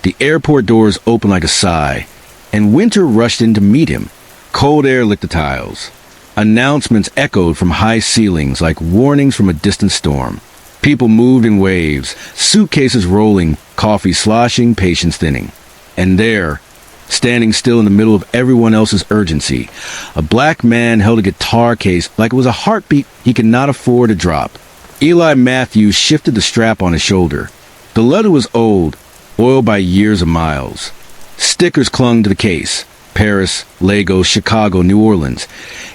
The airport doors opened like a sigh, and winter rushed in to meet him. Cold air licked the tiles. Announcements echoed from high ceilings like warnings from a distant storm. People moved in waves, suitcases rolling, coffee sloshing, patience thinning. And there, standing still in the middle of everyone else's urgency, a black man held a guitar case like it was a heartbeat he could not afford to drop. Eli Matthews shifted the strap on his shoulder. The leather was old, oiled by years of miles. Stickers clung to the case. Paris, Lagos, Chicago, New Orleans.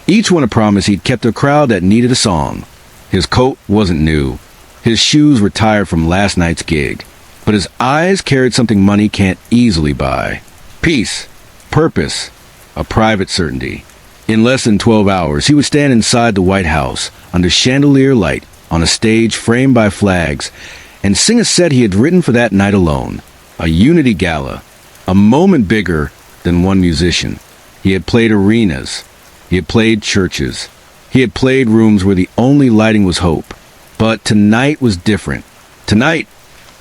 Each one a promise he'd kept a crowd that needed a song. His coat wasn't new. His shoes were tired from last night's gig. But his eyes carried something money can't easily buy. Peace, purpose, a private certainty. In less than 12 hours, he would stand inside the White House, under chandelier light, on a stage framed by flags, and sing a set he had written for that night alone. A unity gala. A moment bigger than one musician. He had played arenas. He had played churches. He had played rooms where the only lighting was hope. But tonight was different. Tonight,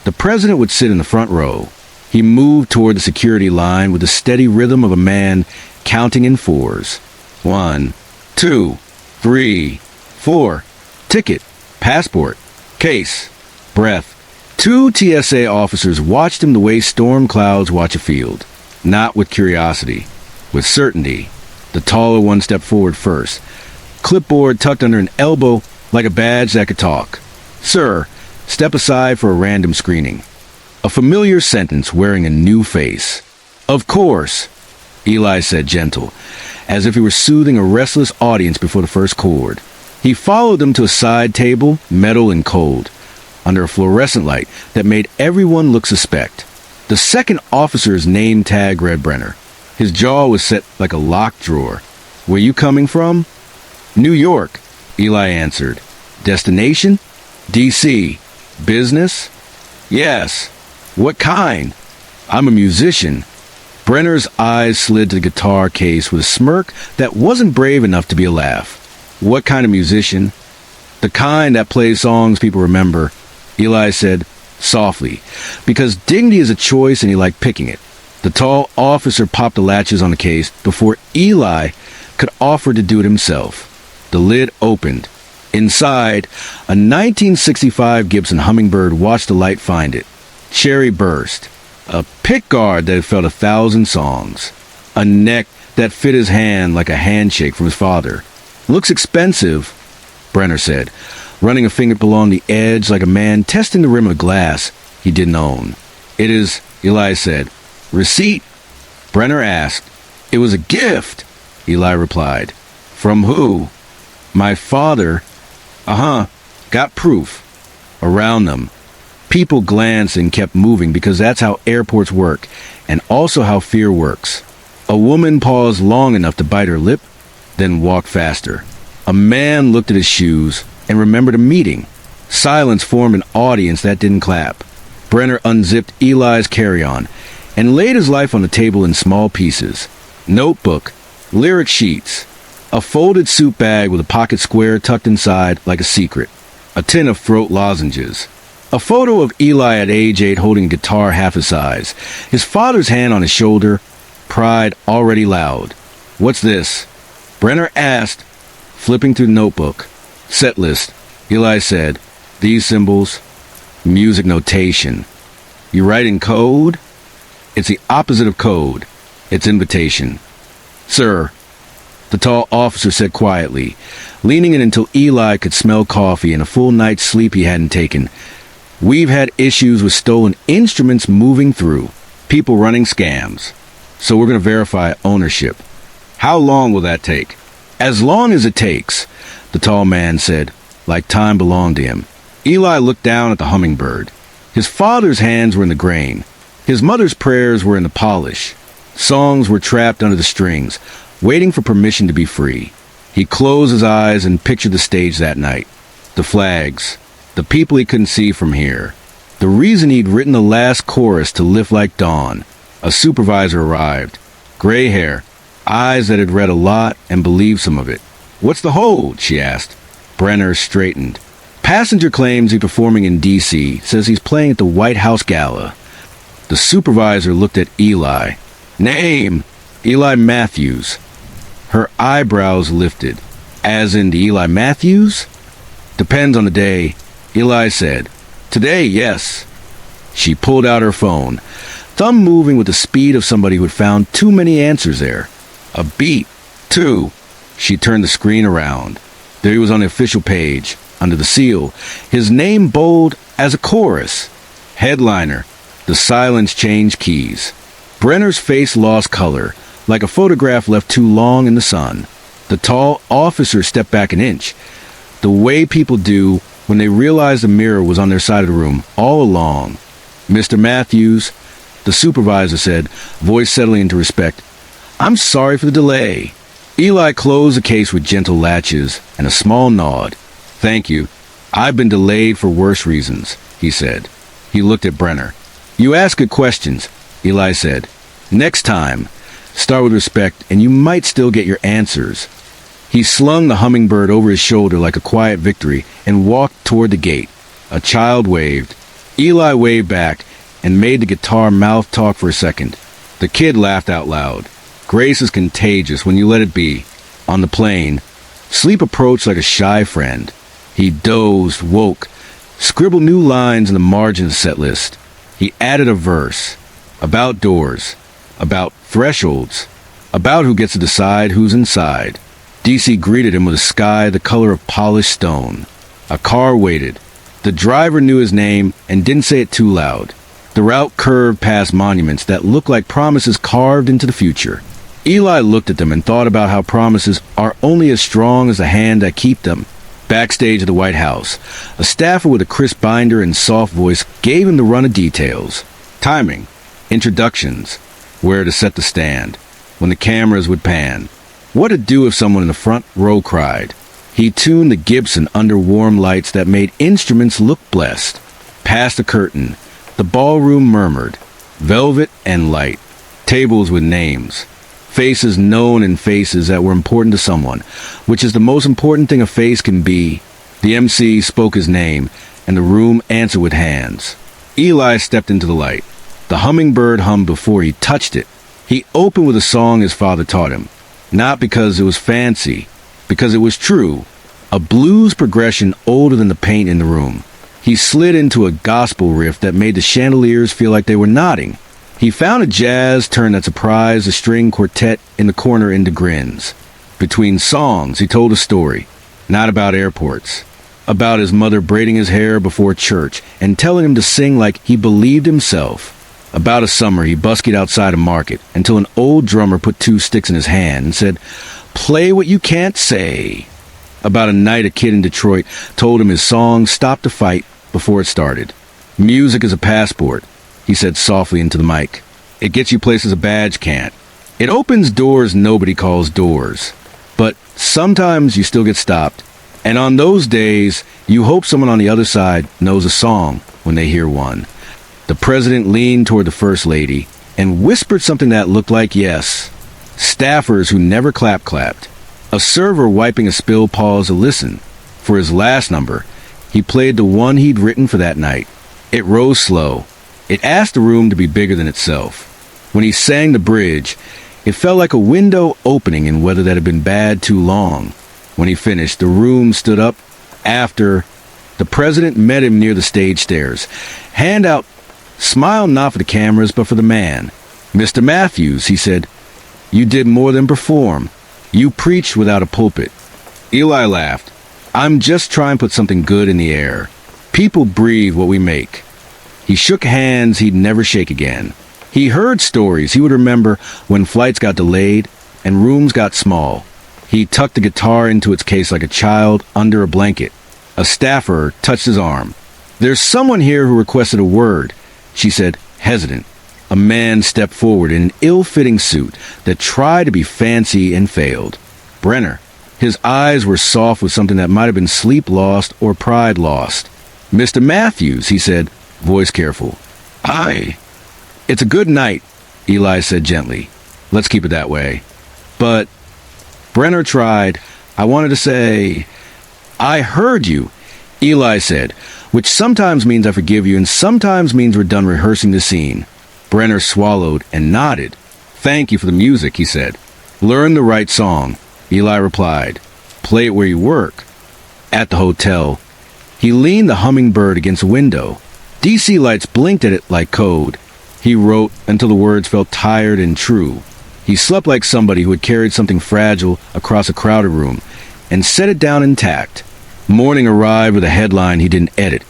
the president would sit in the front row. He moved toward the security line with the steady rhythm of a man counting in fours. 1, 2, 3, 4. Ticket, passport, case, breath. 2 TSA officers watched him the way storm clouds watch a field. Not with curiosity, with certainty. The taller one stepped forward first. Clipboard tucked under an elbow like a badge that could talk. Sir, step aside for a random screening. A familiar sentence wearing a new face. Of course, Eli said gentle, as if he were soothing a restless audience before the first chord. He followed them to a side table, metal and cold, under a fluorescent light that made everyone look suspect. The second officer's name tag read Brenner. His jaw was set like a locked drawer. Where you coming from? New York, Eli answered. Destination? D.C. Business? Yes. What kind? I'm a musician. Brenner's eyes slid to the guitar case with a smirk that wasn't brave enough to be a laugh. What kind of musician? The kind that plays songs people remember, Eli said softly, because dignity is a choice and he liked picking it. The tall officer popped the latches on the case before Eli could offer to do it himself. The lid opened. Inside, a 1965 Gibson Hummingbird watched the light find it. Cherry burst. A pickguard that had felt 1,000 songs. A neck that fit his hand like a handshake from his father. Looks expensive, Brenner said, running a finger along the edge like a man testing the rim of glass he didn't own. It is, Eli said. Receipt? Brenner asked. It was a gift, Eli replied. From who? My father. Got proof. Around them. People glanced and kept moving because that's how airports work, and also how fear works. A woman paused long enough to bite her lip, then walked faster. A man looked at his shoes and remembered a meeting. Silence formed an audience that didn't clap. Brenner unzipped Eli's carry-on and laid his life on the table in small pieces. Notebook, lyric sheets, a folded suit bag with a pocket square tucked inside like a secret, a tin of throat lozenges, a photo of Eli at age 8 holding a guitar half his size, his father's hand on his shoulder, pride already loud. What's this? Brenner asked, flipping through the notebook. Set list, Eli said. These symbols, music notation. You write in code? It's the opposite of code. It's invitation. Sir, the tall officer said quietly, leaning in until Eli could smell coffee and a full night's sleep he hadn't taken. We've had issues with stolen instruments moving through, people running scams. So we're going to verify ownership. How long will that take? As long as it takes, the tall man said, like time belonged to him. Eli looked down at the hummingbird. His father's hands were in the grain. His mother's prayers were in the polish. Songs were trapped under the strings, waiting for permission to be free. He closed his eyes and pictured the stage that night. The flags. The people he couldn't see from here. The reason he'd written the last chorus to Lift Like Dawn. A supervisor arrived. Gray hair. Eyes that had read a lot and believed some of it. What's the hold? She asked. Brenner straightened. Passenger claims he's performing in D.C. Says he's playing at the White House gala. The supervisor looked at Eli. Name! Eli Matthews. Her eyebrows lifted. As in Eli Matthews? Depends on the day, Eli said. Today, yes. She pulled out her phone, thumb moving with the speed of somebody who had found too many answers there. A beat, too. She turned the screen around. There he was on the official page, under the seal, his name bold as a chorus. Headliner, The Silence Changed Keys. Brenner's face lost color, like a photograph left too long in the sun. The tall officer stepped back an inch, the way people do when they realize the mirror was on their side of the room all along. Mr. Matthews, the supervisor said, voice settling into respect, I'm sorry for the delay. Eli closed the case with gentle latches and a small nod. Thank you. I've been delayed for worse reasons, he said. He looked at Brenner. You ask good questions, Eli said. Next time, start with respect and you might still get your answers. He slung the hummingbird over his shoulder like a quiet victory and walked toward the gate. A child waved. Eli waved back and made the guitar mouth talk for a second. The kid laughed out loud. Grace is contagious when you let it be. On the plane, sleep approached like a shy friend. He dozed, woke, scribbled new lines in the margins set list. He added a verse. About doors. About thresholds. About who gets to decide who's inside. D.C. greeted him with a sky the color of polished stone. A car waited. The driver knew his name and didn't say it too loud. The route curved past monuments that looked like promises carved into the future. Eli looked at them and thought about how promises are only as strong as the hand that keep them. Backstage at the White House, a staffer with a crisp binder and soft voice gave him the run of details. Timing, introductions, where to set the stand, when the cameras would pan, what to do if someone in the front row cried. He tuned the Gibson under warm lights that made instruments look blessed. Past the curtain, the ballroom murmured, velvet and light, tables with names. Faces known and faces that were important to someone, which is the most important thing a face can be. The MC spoke his name, and the room answered with hands. Eli stepped into the light. The hummingbird hummed before he touched it. He opened with a song his father taught him, not because it was fancy, because it was true, a blues progression older than the paint in the room. He slid into a gospel riff that made the chandeliers feel like they were nodding. He found a jazz turn that surprised the string quartet in the corner into grins. Between songs, he told a story, not about airports, about his mother braiding his hair before church and telling him to sing like he believed himself. About a summer he buskied outside a market until an old drummer put 2 sticks in his hand and said, "Play what you can't say." About a night a kid in Detroit told him his song stopped the fight before it started. Music is a passport, he said softly into the mic. It gets you places a badge can't. It opens doors nobody calls doors. But sometimes you still get stopped. And on those days, you hope someone on the other side knows a song when they hear one. The president leaned toward the first lady and whispered something that looked like yes. Staffers who never clapped. A server wiping a spill paused to listen. For his last number, he played the one he'd written for that night. It rose slow. It asked the room to be bigger than itself. When he sang the bridge, it felt like a window opening in weather that had been bad too long. When he finished, the room stood up. After, the president met him near the stage stairs. Hand out, smile not for the cameras, but for the man. "Mr. Matthews," he said, "you did more than perform. You preached without a pulpit." Eli laughed. "I'm just trying to put something good in the air. People breathe what we make." He shook hands he'd never shake again. He heard stories he would remember when flights got delayed and rooms got small. He tucked the guitar into its case like a child under a blanket. A staffer touched his arm. "There's someone here who requested a word," she said, hesitant. A man stepped forward in an ill-fitting suit that tried to be fancy and failed. Brenner. His eyes were soft with something that might have been sleep lost or pride lost. "Mr. Matthews," he said, voice careful. "Aye." "It's a good night," Eli said gently. "Let's keep it that way." "But," Brenner tried, "I wanted to say..." "I heard you," Eli said, which sometimes means I forgive you and sometimes means we're done rehearsing the scene. Brenner swallowed and nodded. "Thank you for the music," he said. "Learn the right song," Eli replied. "Play it where you work." At the hotel, he leaned the hummingbird against a window. DC lights blinked at it like code. He wrote until the words felt tired and true. He slept like somebody who had carried something fragile across a crowded room and set it down intact. Morning arrived with a headline he didn't edit,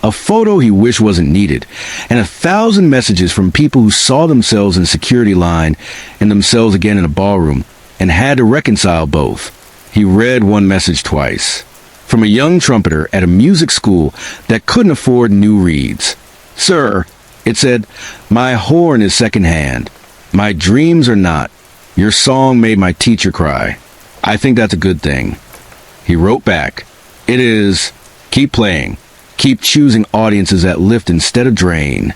a photo he wished wasn't needed, and 1,000 messages from people who saw themselves in a security line and themselves again in a ballroom and had to reconcile both. He read one message twice. From a young trumpeter at a music school that couldn't afford new reeds. "Sir," it said, "my horn is secondhand. My dreams are not. Your song made my teacher cry. I think that's a good thing." He wrote back, "It is. Keep playing. Keep choosing audiences that lift instead of drain."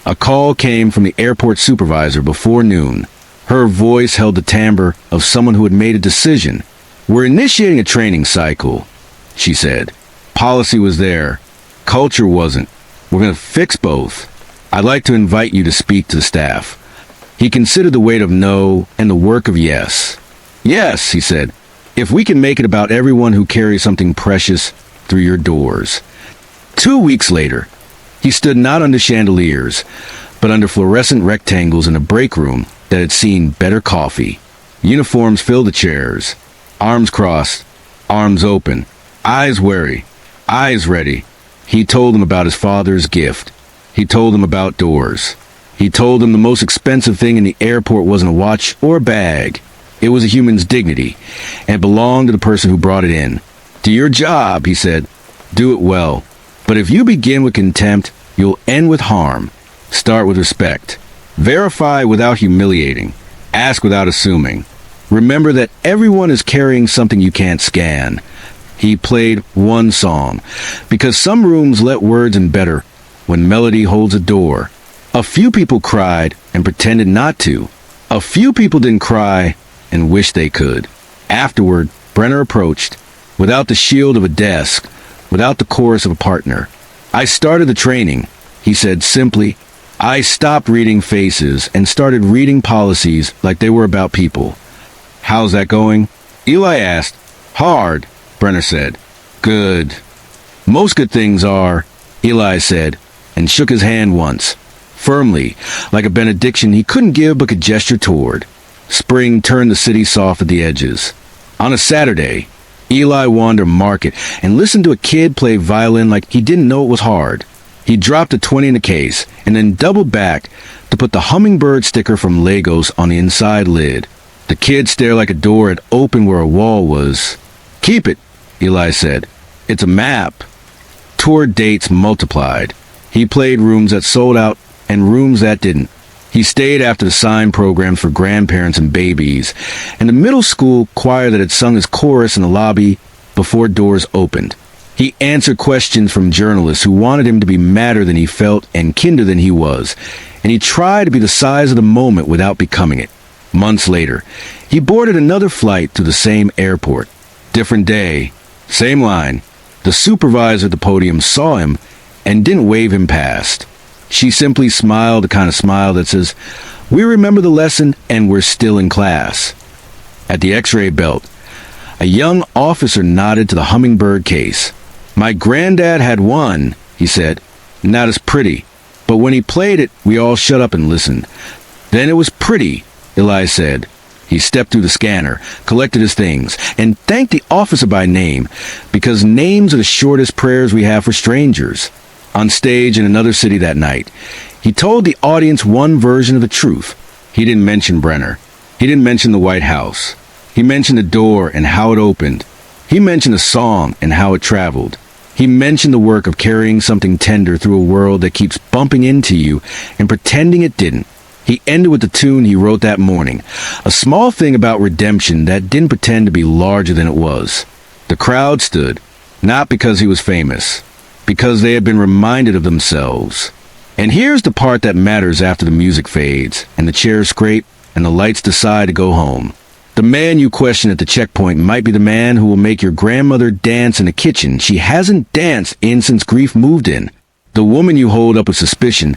A call came from the airport supervisor before noon. Her voice held the timbre of someone who had made a decision. "We're initiating a training cycle," she said. "Policy was there. Culture wasn't. We're going to fix both. I'd like to invite you to speak to the staff." He considered the weight of no and the work of yes. "Yes," he said, "if we can make it about everyone who carries something precious through your doors." 2 weeks later, he stood not under chandeliers, but under fluorescent rectangles in a break room that had seen better coffee. Uniforms filled the chairs, arms crossed, arms open, eyes wary, eyes ready. He told them about his father's gift. He told them about doors. He told them the most expensive thing in the airport wasn't a watch or a bag. It was a human's dignity, and it belonged to the person who brought it in. "Do your job," he said. "Do it well. But if you begin with contempt, you'll end with harm. Start with respect. Verify without humiliating. Ask without assuming. Remember that everyone is carrying something you can't scan." He played one song, because some rooms let words in better when melody holds a door. A few people cried and pretended not to. A few people didn't cry and wished they could. Afterward, Brenner approached, without the shield of a desk, without the chorus of a partner. "I started the training," he said simply. "I stopped reading faces and started reading policies like they were about people." "How's that going?" Eli asked. "Hard," Brenner said. "Good." "Most good things are," Eli said, and shook his hand once. Firmly, like a benediction he couldn't give but could gesture toward. Spring turned the city soft at the edges. On a Saturday, Eli wandered market and listened to a kid play violin like he didn't know it was hard. He dropped a 20 in the case and then doubled back to put the hummingbird sticker from Legos on the inside lid. The kid stared like a door had opened where a wall was. "Keep it," Eli said. "It's a map." Tour dates multiplied. He played rooms that sold out and rooms that didn't. He stayed after the sign programs for grandparents and babies, and the middle school choir that had sung his chorus in the lobby before doors opened. He answered questions from journalists who wanted him to be madder than he felt and kinder than he was, and he tried to be the size of the moment without becoming it. Months later, he boarded another flight to the same airport. Different day, same line. The supervisor at the podium saw him and didn't wave him past. She simply smiled, the kind of smile that says, "We remember the lesson and we're still in class." At the X-ray belt, a young officer nodded to the hummingbird case. "My granddad had one," he said. "Not as pretty, but when he played it, we all shut up and listened." "Then it was pretty," Eli said. He stepped through the scanner, collected his things, and thanked the officer by name, because names are the shortest prayers we have for strangers. On stage in another city that night, he told the audience one version of the truth. He didn't mention Brenner. He didn't mention the White House. He mentioned the door and how it opened. He mentioned a song and how it traveled. He mentioned the work of carrying something tender through a world that keeps bumping into you and pretending it didn't. He ended with the tune he wrote that morning, a small thing about redemption that didn't pretend to be larger than it was. The crowd stood, not because he was famous, because they had been reminded of themselves. And here's the part that matters after the music fades, and the chairs scrape, and the lights decide to go home. The man you question at the checkpoint might be the man who will make your grandmother dance in a kitchen she hasn't danced in since grief moved in. The woman you hold up with suspicion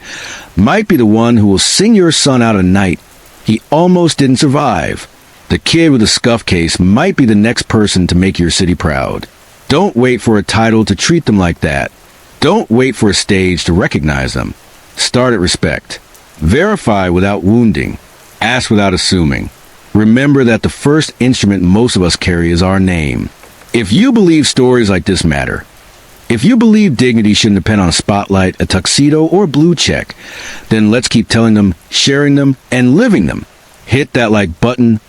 might be the one who will sing your son out a night he almost didn't survive. The kid with a scuff case might be the next person to make your city proud. Don't wait for a title to treat them like that. Don't wait for a stage to recognize them. Start at respect. Verify without wounding. Ask without assuming. Remember that the first instrument most of us carry is our name. If you believe stories like this matter, if you believe dignity shouldn't depend on a spotlight, a tuxedo, or a blue check, then let's keep telling them, sharing them, and living them. Hit that like button,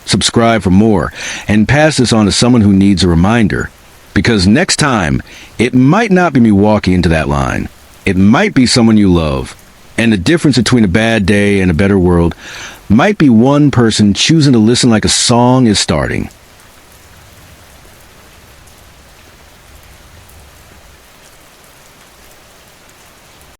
subscribe for more, and pass this on to someone who needs a reminder. Because next time, it might not be me walking into that line. It might be someone you love. And the difference between a bad day and a better world might be one person choosing to listen like a song is starting.